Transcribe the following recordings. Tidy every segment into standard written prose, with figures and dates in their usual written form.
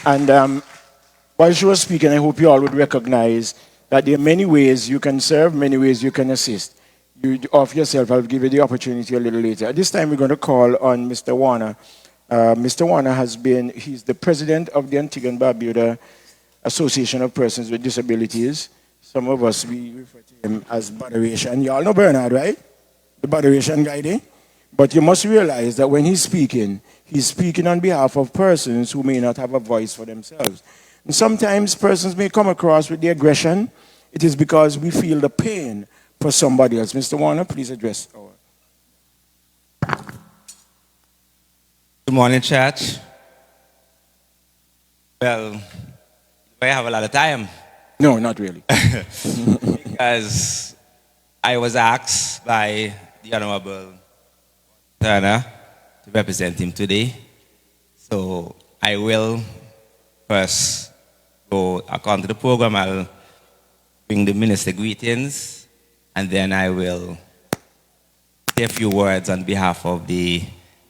And while she was speaking, I hope you all would recognize that there are many ways you can serve, many ways you can assist. You of yourself, I'll give you the opportunity a little later. At this time, we're going to call on Mr. Warner. Mr. Warner he's the president of the Antigua and Barbuda Association of Persons with Disabilities. Some of us, we refer to him as Boderation. You all know Benard, right? The Boderation guy there. But you must realize that when he's speaking on behalf of persons who may not have a voice for themselves. And sometimes persons may come across with the aggression. It is because we feel the pain for somebody else. Mr. Warner, please address our... Good morning, church. Well, I have a lot of time. No, not really. Because I was asked by the Honorable Turner to represent him today. So I will first go according to the program. I'll bring the minister greetings, and then I will say a few words on behalf of the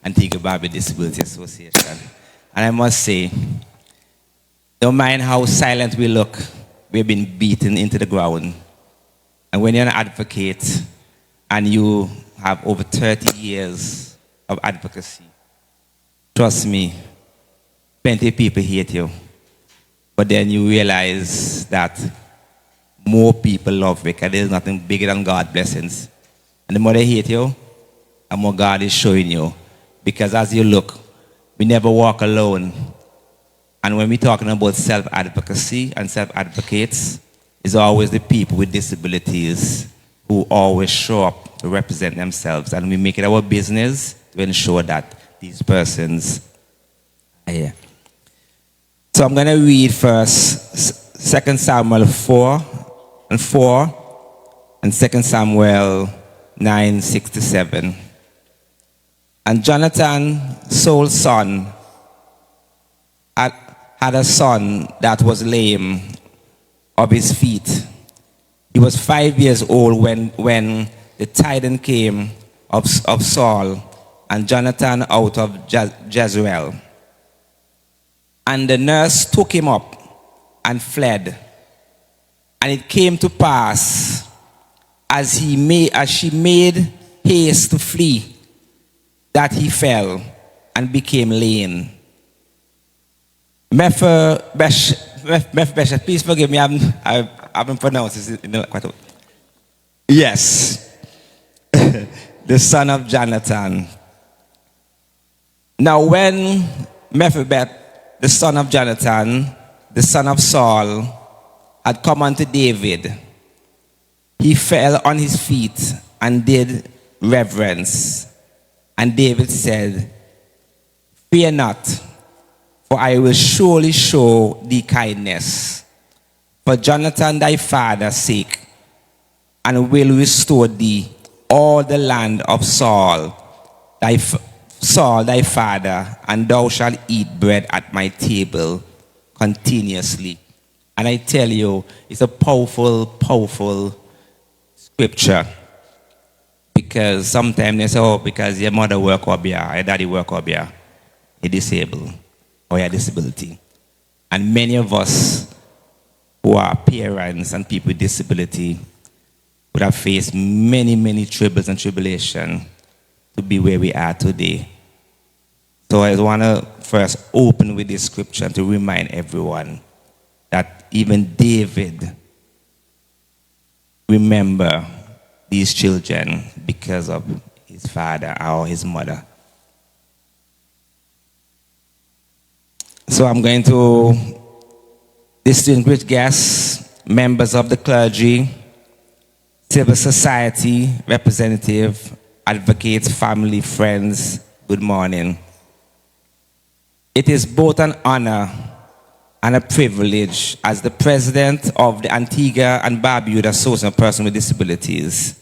Antigua Barbuda Disability Association. And I must say, don't mind how silent we look. We've been beaten into the ground. And when you're an advocate and you have over 30 years of advocacy, trust me, plenty of people hate you. But then you realize that more people love you because there's nothing bigger than God's blessings. And the more they hate you, the more God is showing you. Because as you look, we never walk alone. And when we're talking about self-advocacy and self-advocates, it's always the people with disabilities who always show up to represent themselves. And we make it our business to ensure that these persons are here. So I'm going to read first 2 Samuel 4 and 2 Samuel 9, 6 to 7. And Jonathan, Saul's son, had a son that was lame of his feet. He was 5 years old when the tidings came of Saul and Jonathan out of Jezreel. And the nurse took him up and fled. And it came to pass, as she made haste to flee, that he fell and became lame. Mephibosheth, please forgive me, I haven't pronounced it quite well. Yes, the son of Jonathan. Now when Mephibosheth, the son of Jonathan, the son of Saul, had come unto David, he fell on his feet and did reverence. And David said, "Fear not, for I will surely show thee kindness for Jonathan thy father's sake, and will restore thee all the land of Saul thy father, and thou shalt eat bread at my table continuously." And I tell you, it's a powerful, powerful scripture. Because sometimes they say, oh, because your mother work up here, your daddy work up here, you're disabled, or your disability. And many of us who are parents and people with disability would have faced many, many troubles and tribulations to be where we are today. So I want to first open with this scripture to remind everyone that even David remember these children because of his father or his mother. So I'm going to distinguished guests, members of the clergy, civil society, representative, advocates, family, friends, good morning. It is both an honor and a privilege as the president of the Antigua and Barbuda Association of Persons with Disabilities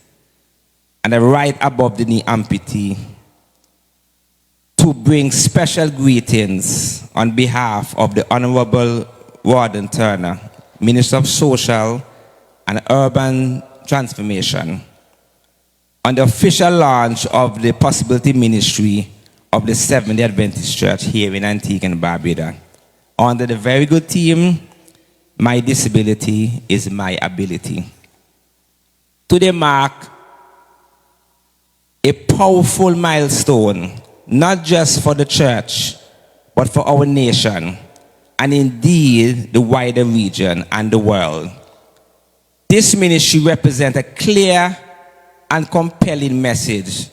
and a right above the knee amputee to bring special greetings on behalf of the Honorable Warden Turner, Minister of Social and Urban Transformation, on the official launch of the Possibility Ministry of the Seventh-day Adventist Church here in Antigua and Barbuda. under the very good theme, My Disability is My Ability. Today mark a powerful milestone, not just for the church, but for our nation, and indeed the wider region and the world. This ministry represents a clear and compelling message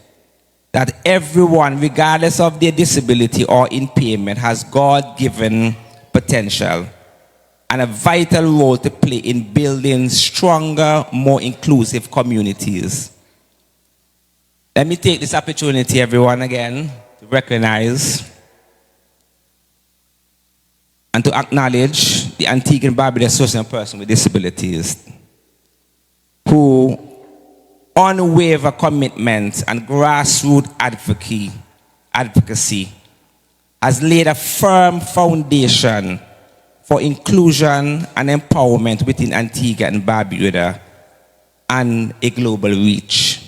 that everyone, regardless of their disability or impairment, has God-given potential and a vital role to play in building stronger, more inclusive communities. Let me take this opportunity, everyone, again, to recognize and to acknowledge the Antigua and Barbuda Association of Persons with Disabilities, who unwavering commitment and grassroots advocacy has laid a firm foundation for inclusion and empowerment within Antigua and Barbuda and a global reach.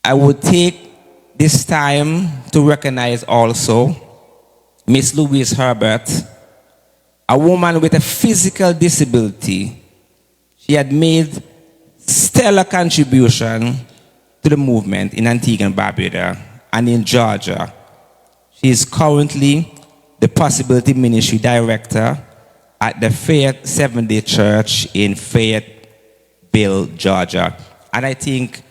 I would take this time to recognize also Miss Louise Herbert, a woman with a physical disability. She had made stellar contribution to the movement in Antigua and Barbuda and in Georgia. She is currently the Possibility Ministry Director at the Fayette Seventh-day Church in Fayetteville, Georgia. And I think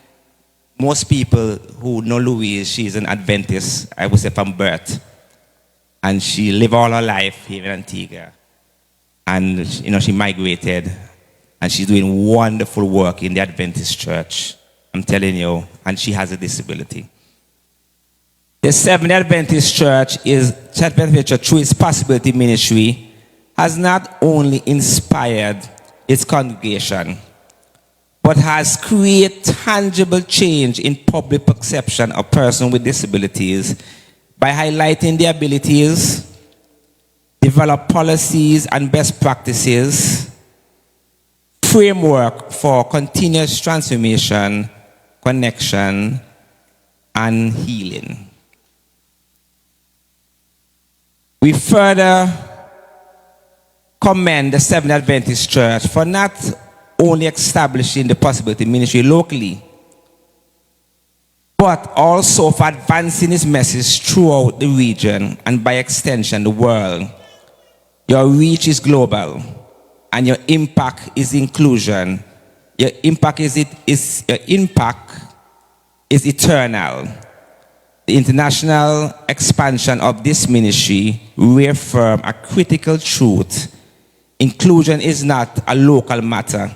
most people who know Louise, she's an Adventist, I would say from birth. And she lived all her life here in Antigua. And she migrated. And she's doing wonderful work in the Adventist church. I'm telling you. And she has a disability. The Seventh Adventist Church through its Possibility Ministry, has not only inspired its congregation, but has created tangible change in public perception of persons with disabilities by highlighting their abilities, develop policies and best practices, framework for continuous transformation, connection, and healing. We further commend the Seventh Adventist Church for not only establishing the Possibility Ministry locally, but also for advancing its message throughout the region and by extension the world. Your reach is global, and your impact is inclusion. Your impact is eternal. The international expansion of this ministry reaffirms a critical truth. Inclusion is not a local matter.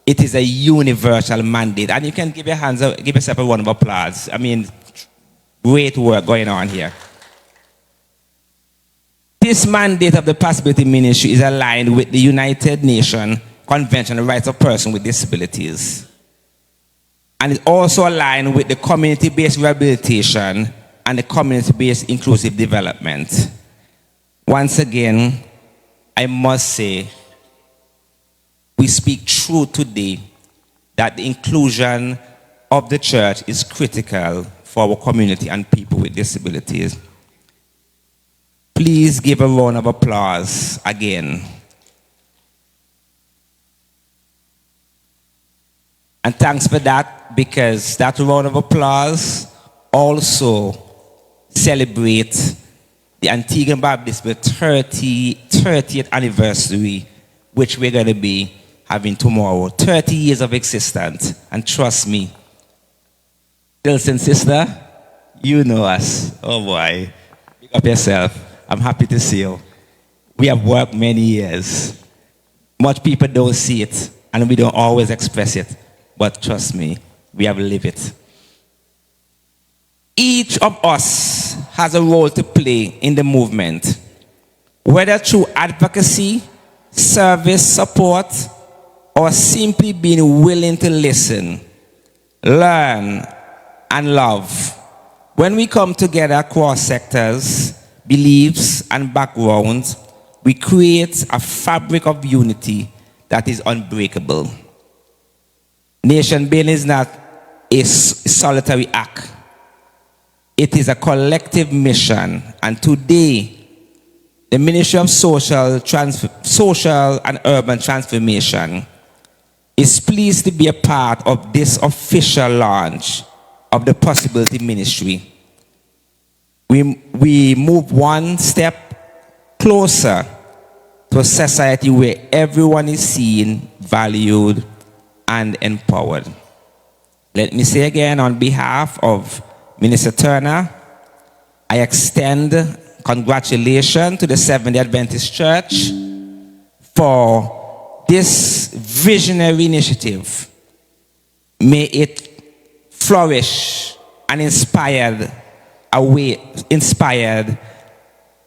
It is a universal mandate. And you can give yourself a round of applause. I mean, great work going on here. This mandate of the Possibility Ministry is aligned with the United Nations Convention on the Rights of Persons with Disabilities. And it also aligned with the community-based rehabilitation and the community-based inclusive development. Once again, I must say, we speak truth today that the inclusion of the church is critical for our community and people with disabilities. Please give a round of applause again. And thanks for that, because that round of applause also celebrates the Antigua and Barbuda 30th anniversary, which we're going to be having tomorrow. 30 years of existence. And trust me, Dilson sister, you know us. Oh boy. Pick up yourself. I'm happy to see you. We have worked many years. Much people don't see it, and we don't always express it. But trust me, we have lived it. Each of us has a role to play in the movement, whether through advocacy, service, support, or simply being willing to listen, learn, and love. When we come together across sectors, beliefs, and backgrounds, we create a fabric of unity that is unbreakable. Nation building is not a solitary act. It is a collective mission. And today, the Ministry of Social and Urban Transformation is pleased to be a part of this official launch of the Possibility Ministry. We move one step closer to a society where everyone is seen, valued, and empowered. Let me say again, on behalf of Minister Turner, I extend congratulations to the Seventh-day Adventist Church for this visionary initiative. May it flourish and inspired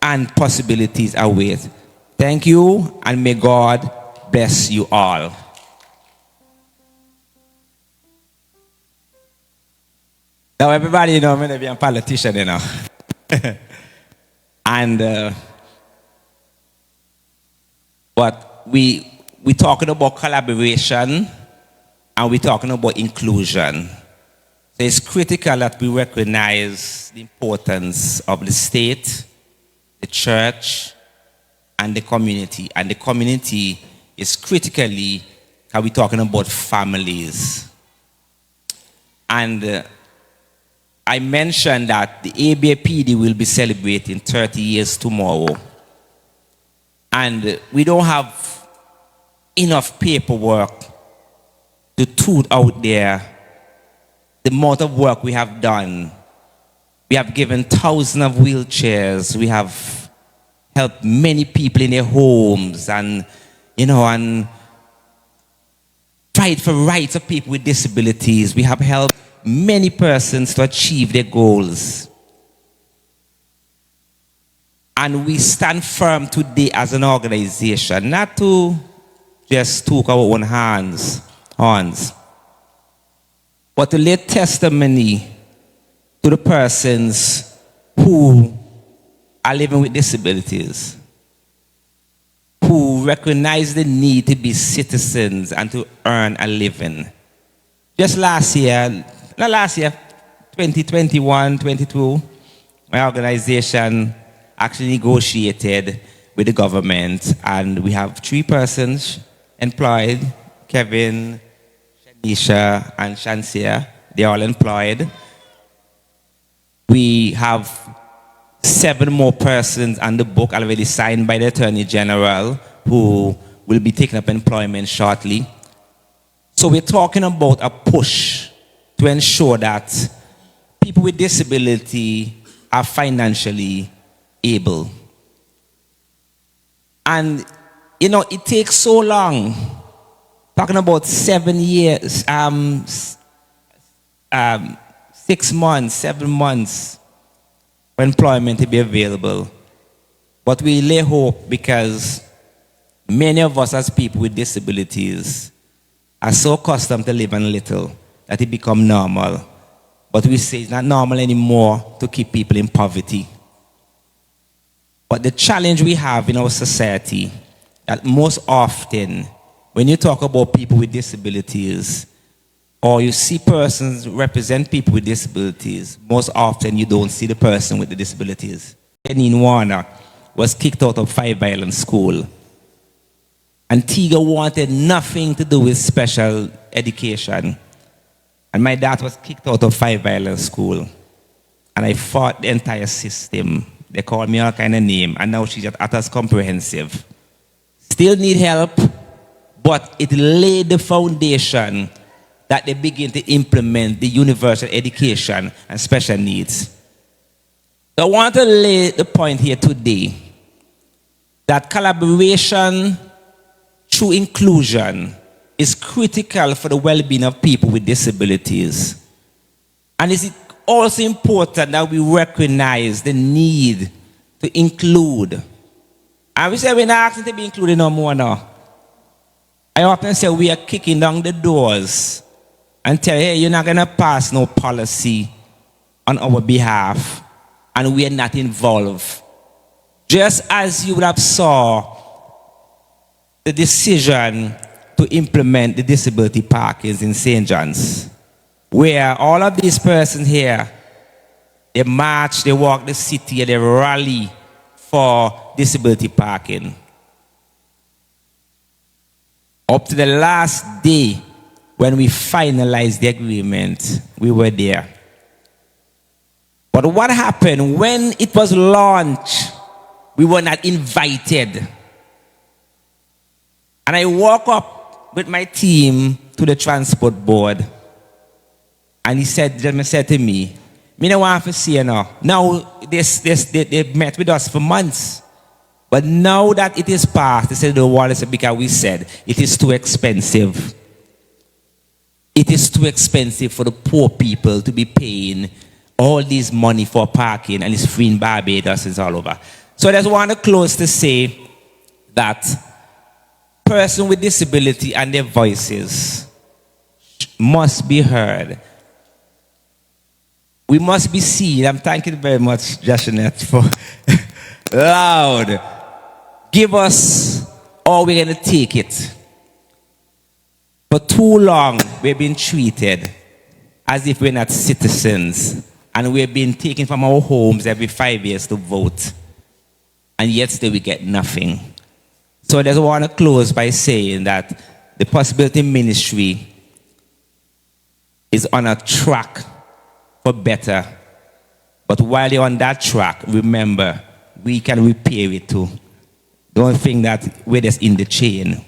and possibilities await. Thank you, and may God bless you all. Now everybody know me to be a politician, you know. And but we talking about collaboration and we're talking about inclusion. So it's critical that we recognize the importance of the state, the church, and the community. And the community is critically how we're talking about families. And I mentioned that the ABAPD will be celebrating 30 years tomorrow. And we don't have enough paperwork to toot out there the amount of work we have done. We have given thousands of wheelchairs. We have helped many people in their homes and fight for rights of people with disabilities. We have helped many persons to achieve their goals. And we stand firm today as an organization, not to just talk our own hands, but to lay testimony to the persons who are living with disabilities, who recognize the need to be citizens and to earn a living. Just last year, 2021, 22, my organization actually negotiated with the government, and we have 3 persons employed, Kevin, Shanisha, and Shansia. They're all employed. We have 7 more persons on the book already signed by the Attorney General who will be taking up employment shortly. So we're talking about a push to ensure that people with disability are financially able. And, it takes so long, talking about 7 years, 6 months, 7 months for employment to be available. But we lay hope because many of us as people with disabilities are so accustomed to living little that it becomes normal. But we say it's not normal anymore to keep people in poverty. But the challenge we have in our society, that most often, when you talk about people with disabilities, or you see persons represent people with disabilities, most often you don't see the person with the disabilities. Janine Warner was kicked out of Five Island School. Antigua wanted nothing to do with special education. And my dad was kicked out of Five Island School. And I fought the entire system. They called me all kind of name, and now she's at us comprehensive. Still need help, but it laid the foundation that they begin to implement the universal education and special needs. So I want to lay the point here today that collaboration through inclusion is critical for the well-being of people with disabilities. And it's also important that we recognize the need to include. And we say we're not asking to be included no more now. I often say we are kicking down the doors and tell, hey, you're not going to pass no policy on our behalf, and we are not involved. Just as you would have saw the decision to implement the disability parkings in St. John's, where all of these persons here, they march, they walk the city, they rally for disability parking. Up to the last day when we finalized the agreement, we were there. But what happened when it was launched, we were not invited. And I walk up with my team to the transport board, and the gentleman said to me, "Me no want to see you now. Now, they met with us for months. But now that it is past," they said, "the wall is because we said it is too expensive. It is too expensive for the poor people to be paying all this money for parking, and it's free in Barbados, it's all over." So I just want to close to say that persons with disability and their voices must be heard. We must be seen. I'm thanking you very much, Jashanet, for loud. Give us all we're going to take it. For too long, we've been treated as if we're not citizens, and we've been taken from our homes every 5 years to vote, and yet still we get nothing. So I just want to close by saying that the Possibility Ministry is on a track for better. But while you're on that track, remember, we can repair it too. Don't think that we're just in the chain.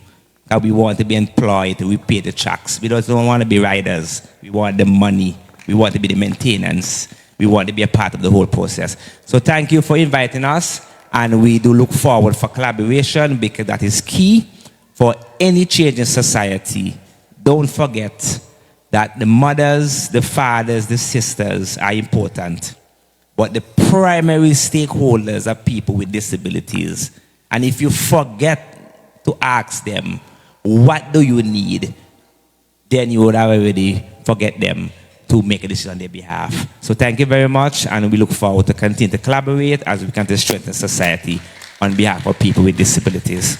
That we want to be employed to repair the tracks. We don't want to be riders. We want the money. We want to be the maintenance. We want to be a part of the whole process. So thank you for inviting us. And we do look forward for collaboration, because that is key for any change in society. Don't forget that the mothers, the fathers, the sisters are important. But the primary stakeholders are people with disabilities. And if you forget to ask them, what do you need? Then you would have already forget them to make a decision on their behalf. So thank you very much, and we look forward to continue to collaborate as we continue to strengthen society on behalf of people with disabilities.